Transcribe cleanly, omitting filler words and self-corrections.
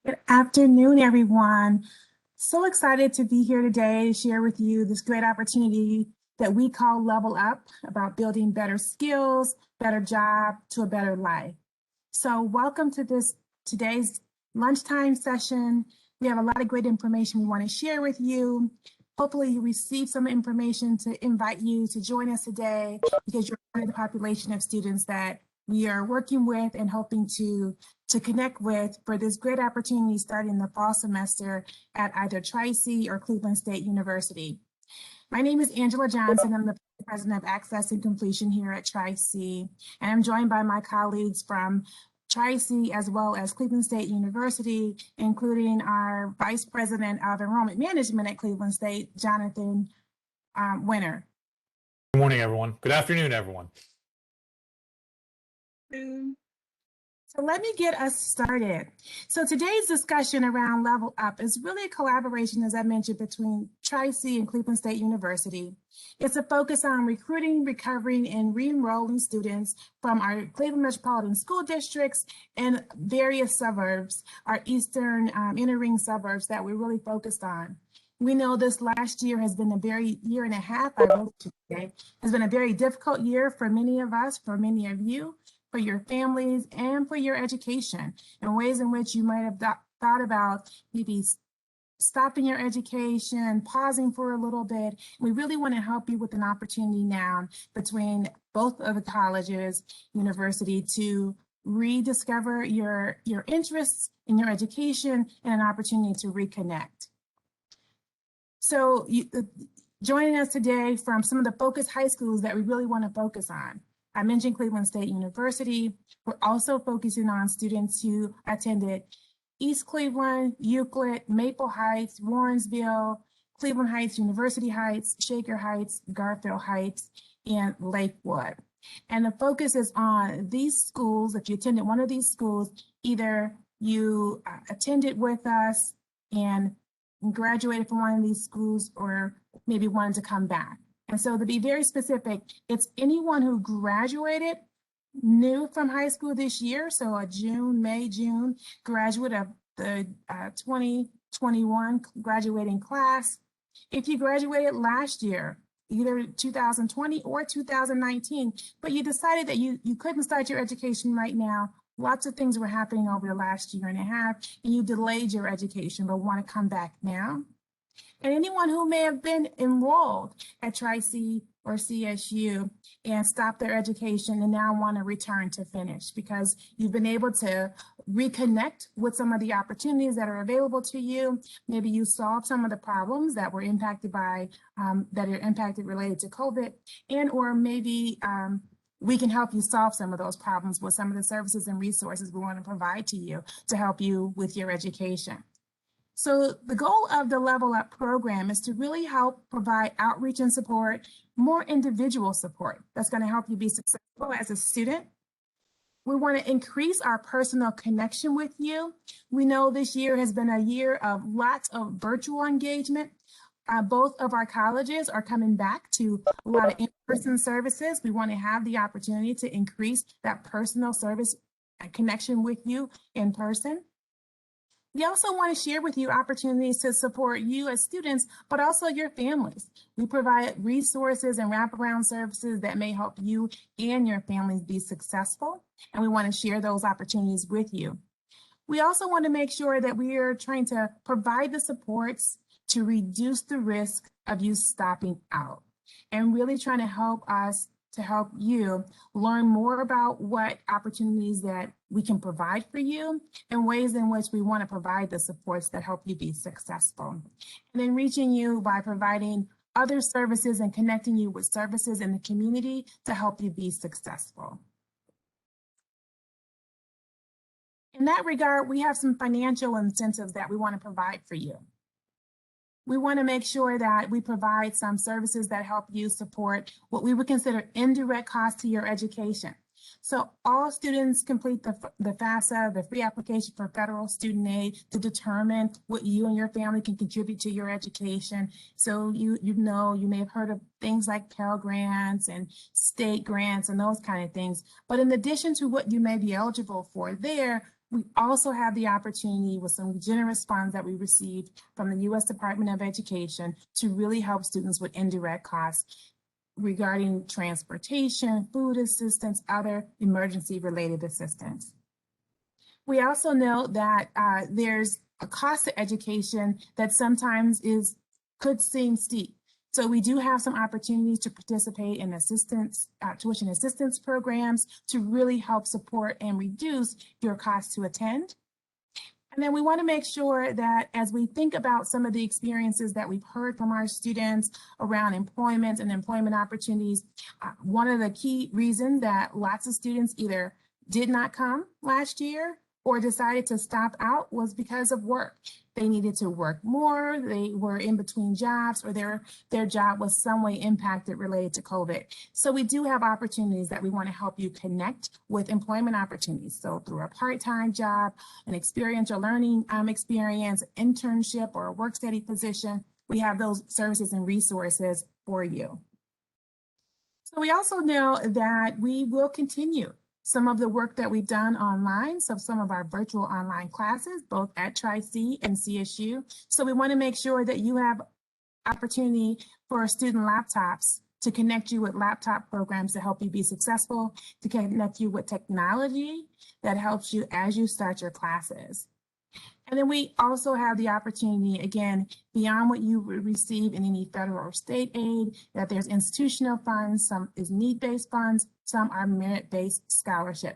Good afternoon, everyone. So excited to be here today to share with you this great opportunity that we call Level Up about building better skills, better job to a better life. So welcome to today's lunchtime session. We have a lot of great information we want to share with you. Hopefully you receive some information to invite you to join us today because you're part of the population of students that we are working with and hoping to connect with for this great opportunity starting the fall semester at either Tri-C or Cleveland State University. My name is Angela Johnson. I'm the president of Access and Completion here at Tri-C, and I'm joined by my colleagues from Tri-C as well as Cleveland State University, including our Vice President of Enrollment Management at Cleveland State, Jonathan Winter. Good morning, everyone. Good afternoon, everyone. So let me get us started. So today's discussion around Level Up is really a collaboration, as I mentioned, between Tri-C and Cleveland State University. It's a focus on recruiting, recovering, and re-enrolling students from our Cleveland Metropolitan School Districts and various suburbs, our eastern inner ring suburbs that we're really focused on. We know this last year has been year and a half, has been a very difficult year for many of us, for many of you, for your families, and for your education, in ways in which you might have thought about maybe stopping your education, pausing for a little bit. We really want to help you with an opportunity now between both of the colleges, university, to rediscover your interests in your education and an opportunity to reconnect. So joining us today from some of the focus high schools that we really want to focus on. I mentioned Cleveland State University. We're also focusing on students who attended East Cleveland, Euclid, Maple Heights, Warrensville, Cleveland Heights, University Heights, Shaker Heights, Garfield Heights, and Lakewood. And the focus is on these schools. If you attended one of these schools, either you attended with us and graduated from one of these schools or maybe wanted to come back. And so to be very specific, it's anyone who graduated new from high school this year, so a June graduate of the 2021 graduating class. If you graduated last year, either 2020 or 2019, but you decided that you couldn't start your education right now, lots of things were happening over the last year and a half, and you delayed your education but want to come back now. And anyone who may have been enrolled at Tri-C or CSU and stopped their education and now want to return to finish because you've been able to reconnect with some of the opportunities that are available to you. Maybe you solved some of the problems that were impacted by, that are impacted related to COVID, and or maybe we can help you solve some of those problems with some of the services and resources we want to provide to you to help you with your education. So the goal of the Level Up program is to really help provide outreach and support, more individual support that's going to help you be successful as a student. We want to increase our personal connection with you. We know this year has been a year of lots of virtual engagement. Both of our colleges are coming back to a lot of in-person services. We want to have the opportunity to increase that personal service connection with you in person. We also want to share with you opportunities to support you as students, but also your families. We provide resources and wraparound services that may help you and your families be successful, and we want to share those opportunities with you. We also want to make sure that we are trying to provide the supports to reduce the risk of you stopping out and really trying to help us to help you learn more about what opportunities that we can provide for you and ways in which we want to provide the supports that help you be successful. And then reaching you by providing other services and connecting you with services in the community to help you be successful. In that regard, we have some financial incentives that we want to provide for you. We want to make sure that we provide some services that help you support what we would consider indirect costs to your education. So all students complete the FAFSA, the free application for federal student aid, to determine what you and your family can contribute to your education. So you may have heard of things like Pell Grants and state grants and those kind of things. But in addition to what you may be eligible for there, We also have the opportunity with some generous funds that we received from the U.S. Department of Education to really help students with indirect costs regarding transportation, food assistance, other emergency-related assistance. We also know that there's a cost to education that sometimes could seem steep. So we do have some opportunities to participate in tuition assistance programs to really help support and reduce your cost to attend. And then we want to make sure that as we think about some of the experiences that we've heard from our students around employment and employment opportunities, one of the key reasons that lots of students either did not come last year or decided to stop out was because of work. They needed to work more, they were in between jobs, or their job was some way impacted related to COVID. So we do have opportunities that we want to help you connect with employment opportunities. So through a part-time job, an experiential learning experience, internship, or a work study position, we have those services and resources for you. So we also know that we will continue some of the work that we've done online, so some of our virtual online classes, both at Tri-C and CSU. So we want to make sure that you have opportunity for student laptops to connect you with laptop programs to help you be successful, to connect you with technology that helps you as you start your classes. And then we also have the opportunity, again, beyond what you would receive in any federal or state aid, that there's institutional funds, some is need-based funds, some are merit-based scholarship.